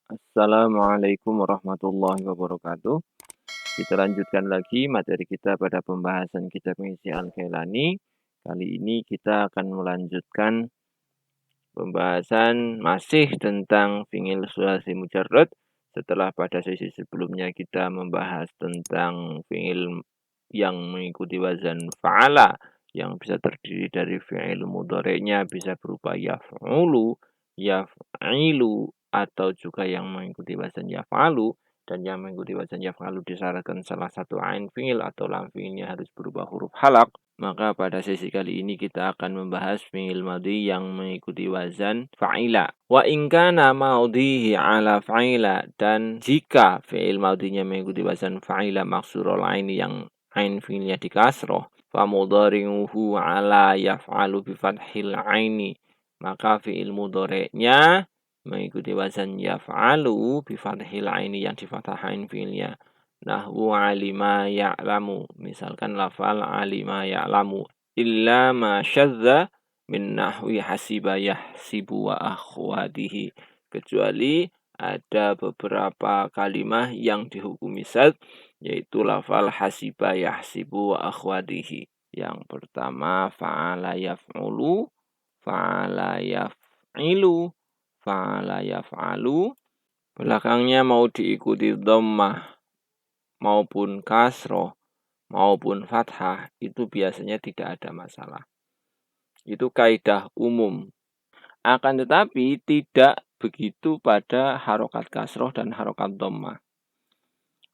Assalamualaikum warahmatullahi wabarakatuh. Kita lanjutkan lagi materi kita pada pembahasan kitab Mengisi Al-Khailani. Kali ini kita akan melanjutkan pembahasan masih tentang fi'il sulasi mujarrad. Setelah pada sesi sebelumnya kita membahas tentang fi'il yang mengikuti wazan fa'ala, yang bisa terdiri dari fi'il mudhari'nya bisa berupa yaf'ulu, yaf'ilu, atau juga yang mengikuti wazan yaf'alu. Dan yang mengikuti wazan yaf'alu disyaratkan salah satu ain fi'il atau lam fi'ilnya harus berupa huruf halak. Maka pada sesi kali ini kita akan membahas fi'il madhi yang mengikuti wazan fa'ila. Wa in kana madhihi ala fa'ila, dan jika fi'il madhinya mengikuti wazan fa'ila maksurul aini yang ain fi'ilnya dikasroh, fa mudhari'uhu ala yaf'alu bi fathil aini, maka fi'il mudhari'nya mengikuti wazan yaf'alu bi fathil aini yang di fathah ain fi'ilnya. Nahwu alima ya'lamu, misalkan lafal alima ya'lamu, illa ma syadza min nahwi hasiba yahsibu wa akhwatihi, kecuali ada beberapa kalimah yang dihukumi syadz, yaitu lafal hasiba yahsibu wa akhwatihi. Yang pertama fa'ala yaf'ulu, fa'ala yaf'ilu, fa'ala yaf'alu, belakangnya mau diikuti dhammah maupun kasroh maupun fathah, itu biasanya tidak ada masalah. Itu kaidah umum. Akan tetapi tidak begitu pada harokat kasroh dan harokat dhammah.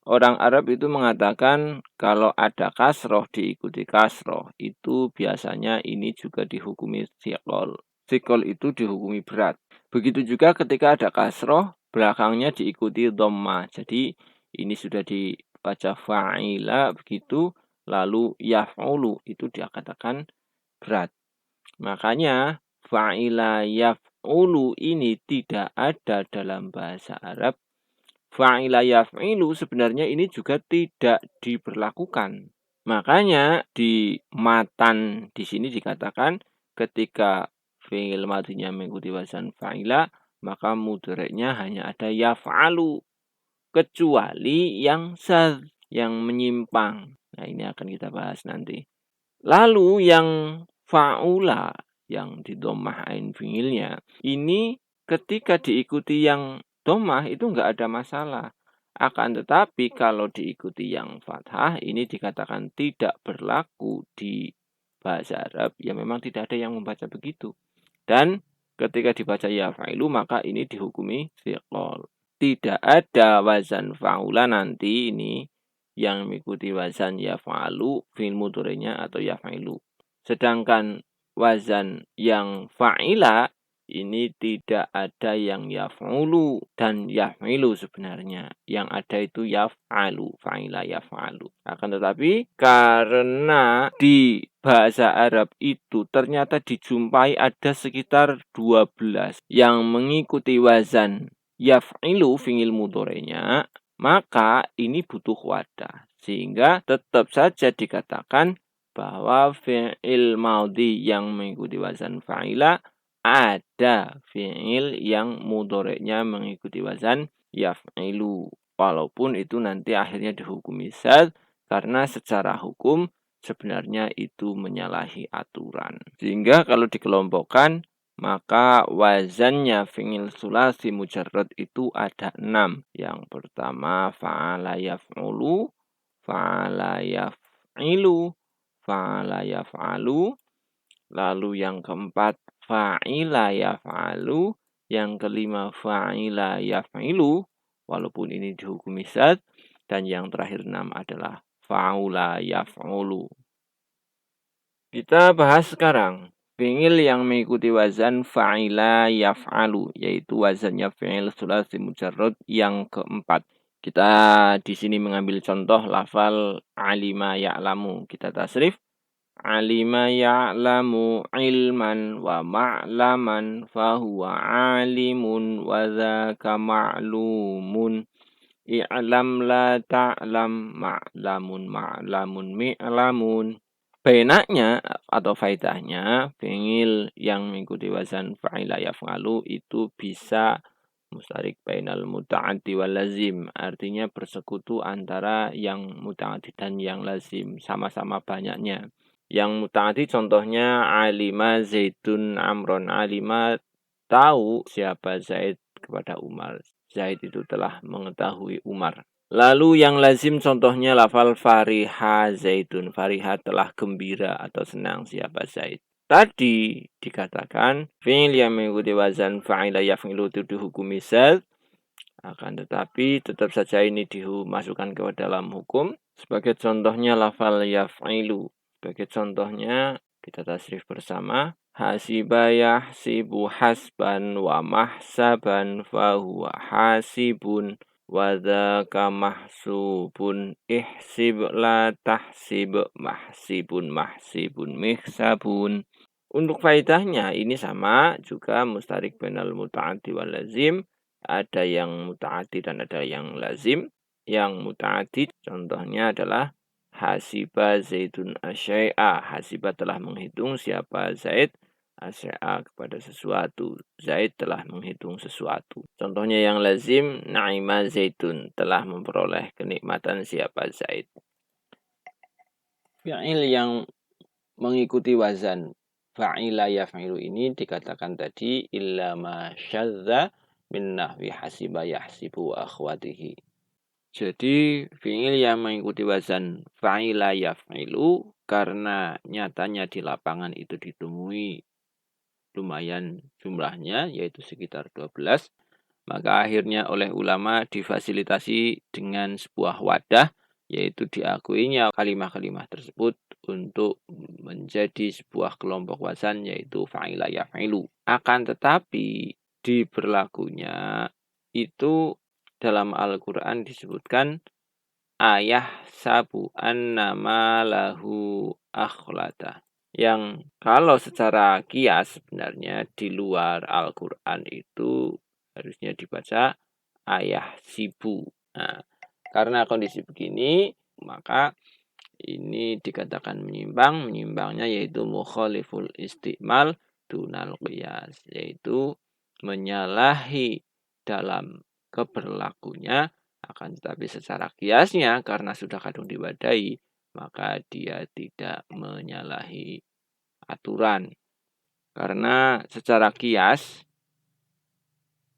Orang Arab itu mengatakan kalau ada kasroh diikuti kasroh, itu biasanya ini juga dihukumi thiqol. Thiqol itu dihukumi berat. Begitu juga ketika ada kasroh, belakangnya diikuti dhammah. Jadi ini sudah dibaca fa'ila begitu, lalu yaf'ulu itu dikatakan berat. Makanya fa'ila yaf'ulu ini tidak ada dalam bahasa Arab. Fa'ila yaf'ilu sebenarnya ini juga tidak diberlakukan. Makanya di matan di sini dikatakan ketika fi'il madhinya mengikuti wazan fa'ila, maka mudhari'nya hanya ada yaf'alu, kecuali yang syadz, yang menyimpang. Nah, ini akan kita bahas nanti. Lalu yang fa'ula, yang di dhammah ain fi'ilnya, ini ketika diikuti yang dhammah itu enggak ada masalah. Akan tetapi kalau diikuti yang fathah, ini dikatakan tidak berlaku di bahasa Arab, ya memang tidak ada yang membaca begitu. Dan ketika dibaca ya fa'ilu, maka ini dihukumi thiqol. Tidak ada wazan fa'ula nanti ini yang mengikuti wazan ya fa'alu, fi'il mudhari'nya atau ya fa'ilu. Sedangkan wazan yang fa'ila ini tidak ada yang yaf'ulu dan yaf'ilu sebenarnya. Yang ada itu yaf'alu, fa'ila yaf'alu. Akan tetapi karena di bahasa Arab itu ternyata dijumpai ada sekitar 12 yang mengikuti wazan yaf'ilu fi'il mudhari'nya, maka ini butuh wadah. Sehingga tetap saja dikatakan bahwa fi'il madhi yang mengikuti wazan fa'ila ada fi'il yang mudhari'nya mengikuti wazan yaf'ilu. Walaupun itu nanti akhirnya dihukumi syadz karena secara hukum sebenarnya itu menyalahi aturan. Sehingga kalau dikelompokkan, maka wazannya fi'il sulasi mujarrad itu ada 6. Yang pertama fa'ala yaf'ulu, fa'ala yaf'ilu, fa'ala yaf'alu. Lalu yang keempat fa'ila yaf'alu, yang kelima fa'ila yaf'ilu, walaupun ini dihukumi syadz, dan yang terakhir 6 adalah fa'ula yaf'ulu. Kita bahas sekarang fi'il yang mengikuti wazan fa'ila yaf'alu, yaitu wazannya fi'il sulasi mujarrad yang keempat. Kita di sini mengambil contoh lafal alima ya'lamu. Kita tasrif. Alima ya'lamu ilman wa ma'laman fahuwa alimun wa dzaka ma'lumun. I'lam la ta'lam ma'lamun ma'lamun mi'lamun. Benaknya atau faedahnya fi'il yang mengikuti wazan fa'ila yaf'alu itu bisa Mustarik bainal muta'addi wal lazim, artinya bersekutu antara yang muta'addi dan yang lazim, sama-sama banyaknya. Yang muta'addi contohnya alima Zaidun Amron. Alima tahu siapa Zaid kepada Umar. Zaid itu telah mengetahui Umar. Lalu yang lazim contohnya lafal fariha Zaidun. Fariha telah gembira atau senang siapa Zaid. Tadi dikatakan fi'il yang mengikuti wazan fa'ila yaf'ilu itu dihukumi zat, akan tetapi tetap saja ini dimasukkan ke dalam hukum. Sebagai contohnya lafal yaf'ilu. Sebagai contohnya kita tasrif bersama. Hasiba yahsibu hasban wa mahsaban fahuwa hasibun wa dzaka mahsubun ihsib la tahsib mahsibun mahsibun mihsabun. Untuk faedahnya ini sama juga mustarik bainal muta'addi wal lazim. Ada yang muta'addi dan ada yang lazim. Yang muta'addi contohnya adalah hasiba Zaidun asyai'a. Hasiba telah menghitung siapa Zaid. Asyai'a kepada sesuatu. Zaid telah menghitung sesuatu. Contohnya yang lazim, na'ima Zaidun telah memperoleh kenikmatan siapa Zaid. Fi'il yang mengikuti wazan fa'ila yaf'ilu ini dikatakan tadi illa ma syadza min nahwi hasiba yahsibu wa akhwatihi. Jadi fi'il yang mengikuti wazan fa'ila yaf'ilu karena nyatanya di lapangan itu ditemui lumayan jumlahnya yaitu sekitar 12, maka akhirnya oleh ulama difasilitasi dengan sebuah wadah, yaitu diakuinya kalimah-kalimah tersebut untuk menjadi sebuah kelompok wazan yaitu fa'ila yaf'ilu. Akan tetapi diberlakunya itu dalam Al-Quran disebutkan ayah sabu annama lahu akhlata. Yang kalau secara kias sebenarnya di luar Al-Quran itu harusnya dibaca ayah sibu. Nah, karena kondisi begini, maka ini dikatakan menyimpang. Menyimpangnya yaitu mukhaliful istimal dunal qiyas, yaitu menyalahi dalam keberlakunya, akan tetapi secara kiasnya karena sudah kadung diwadai, maka dia tidak menyalahi aturan. Karena secara kias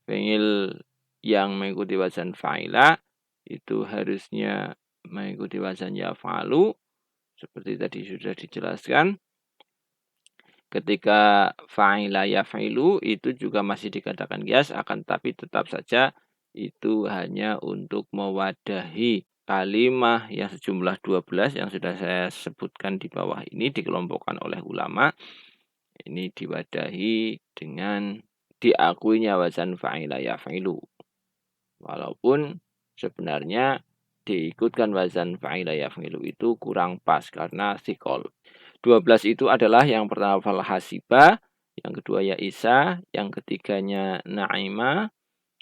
fi'il yang mengikuti wazan fa'ila itu harusnya mengikuti wazan yaf'alu seperti tadi sudah dijelaskan. Ketika fa'ila yaf'ilu itu juga masih dikatakan kias, akan tapi tetap saja itu hanya untuk mewadahi kalimah yang sejumlah 12 yang sudah saya sebutkan di bawah ini dikelompokkan oleh ulama. Ini diwadahi dengan diakuinya wazan fa'ila yaf'ilu. Walaupun sebenarnya diikutkan wazan fa'ila yaf'ilu itu kurang pas karena thiqol. 12 itu adalah yang pertama fal hasiba, yang kedua ya isa, yang ketiganya na'ima,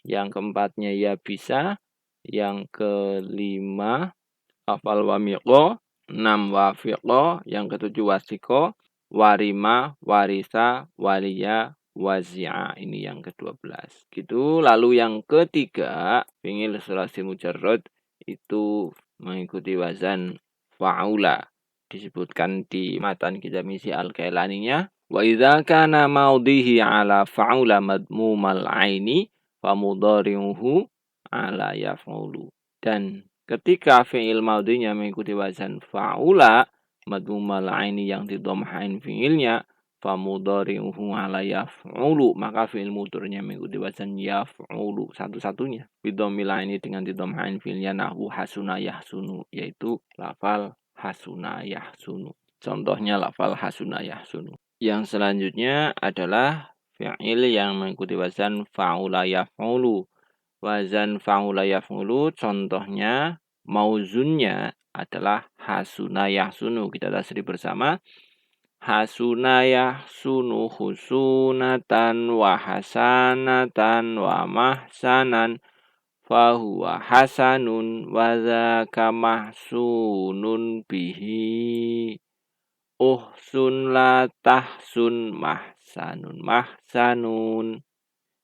yang keempatnya ya bisa, yang kelima afal wamiqo, 6 wafiqo, yang ketujuh wasiko, warima, warisa, waliya, wazi'a. Ini yang ke-12. Gitu. Lalu yang ketiga, fi'il sulasi mujarrad itu mengikuti wazan fa'ula. Disebutkan di matan kitab misi al-Kailaninya. Wa idza kana maudhihi ala fa'ula madmumal aini fa mudhari'uhu ala yaf'ulu. Dan ketika fi'il maudhinya mengikuti wazan fa'ula madmumal aini yang didhammain fi'ilnya fa mudhari'uhu ala yaf'ulu, maka fi'il mudhari'nya mengikuti wazan yaf'ulu satu-satunya. Bidhammil aini dengan didhammain fi'ilnya nahwu hasuna yahsunu, yaitu lafal hasuna yahsunu. Contohnya lafal hasuna yahsunu. Yang selanjutnya adalah fi'il yang mengikuti wazan fa'ula yaf'ulu. Wazan fa'ula yaf'ulu contohnya mauzunnya adalah hasuna yahsunu. Kita tasrif bersama. Hasuna yahsunu husunatan wa hasanatan wa mahsanan fahuwa hasanun wa dzaka mahsunun bihi. Uhsun la tahsun mahsanun mahsanun.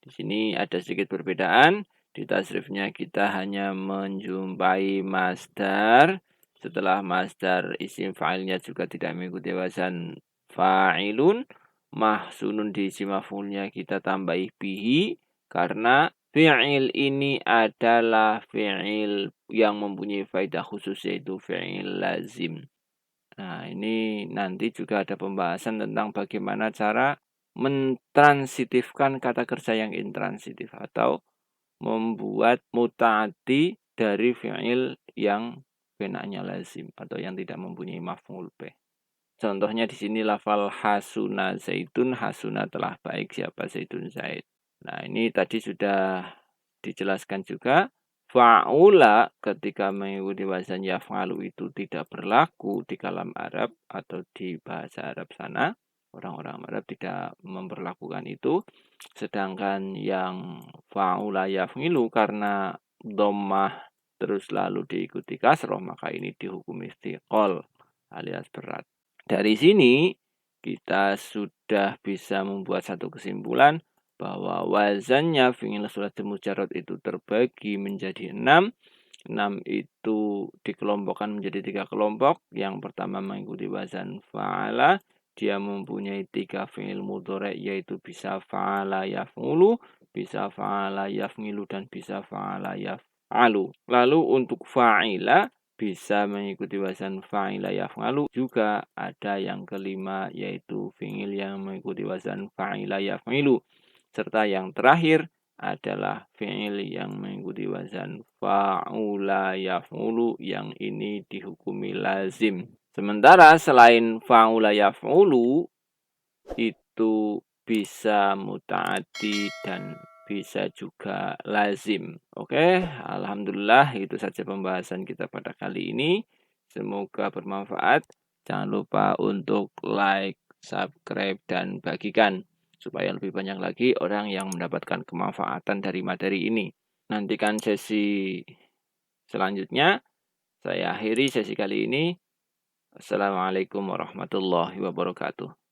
Di sini ada sedikit perbedaan. Di tasrifnya kita hanya menjumpai masdar. Setelah masdar isim fa'ilnya juga tidak mengikuti wazan fa'ilun. Mahsunun di isim maf'ulnya kita tambahi bihi. Karena fi'il ini adalah fi'il yang mempunyai faedah khusus yaitu fi'il lazim. Nah, ini nanti juga ada pembahasan tentang bagaimana cara mentransitifkan kata kerja yang intransitif atau membuat mutaati dari fi'il yang benaknya lazim atau yang tidak mempunyai maf'ul bih. Contohnya di sini lafal hasuna zaitun, hasuna telah baik siapa zaitun zaid. Nah, ini tadi sudah dijelaskan juga. Fa'ula ketika mengikuti wazan yaf'alu itu tidak berlaku di kalam Arab atau di bahasa Arab sana. Orang-orang Arab tidak memperlakukan itu. Sedangkan yang fa'ula yaf'ilu karena dhammah terus lalu diikuti kasroh, maka ini dihukum istiqol alias berat. Dari sini kita sudah bisa membuat satu kesimpulan bahwa wazannya fi'il sulatsy mujarrad itu terbagi menjadi 6. 6 itu dikelompokkan menjadi 3 kelompok. Yang pertama mengikuti wazan fa'ala. Dia mempunyai 3 fi'il mudhari' yaitu bisa fa'ala yaf'ulu, bisa fa'ala yaf'ilu, dan bisa fa'ala yaf'alu. Lalu untuk fa'ila bisa mengikuti wazan fa'ila yaf'alu. Juga ada yang kelima yaitu fi'il yang mengikuti wazan fa'ila yaf'ilu. Serta yang terakhir adalah fi'il yang mengikuti wazan fa'ula yaf'ulu, yang ini dihukumi lazim. Sementara selain fa'ula yaf'ulu itu bisa muta'addi dan bisa juga lazim. Oke, alhamdulillah itu saja pembahasan kita pada kali ini. Semoga bermanfaat. Jangan lupa untuk like, subscribe, dan bagikan supaya lebih banyak lagi orang yang mendapatkan kemanfaatan dari materi ini. Nantikan sesi selanjutnya. Saya akhiri sesi kali ini. Assalamualaikum warahmatullahi wabarakatuh.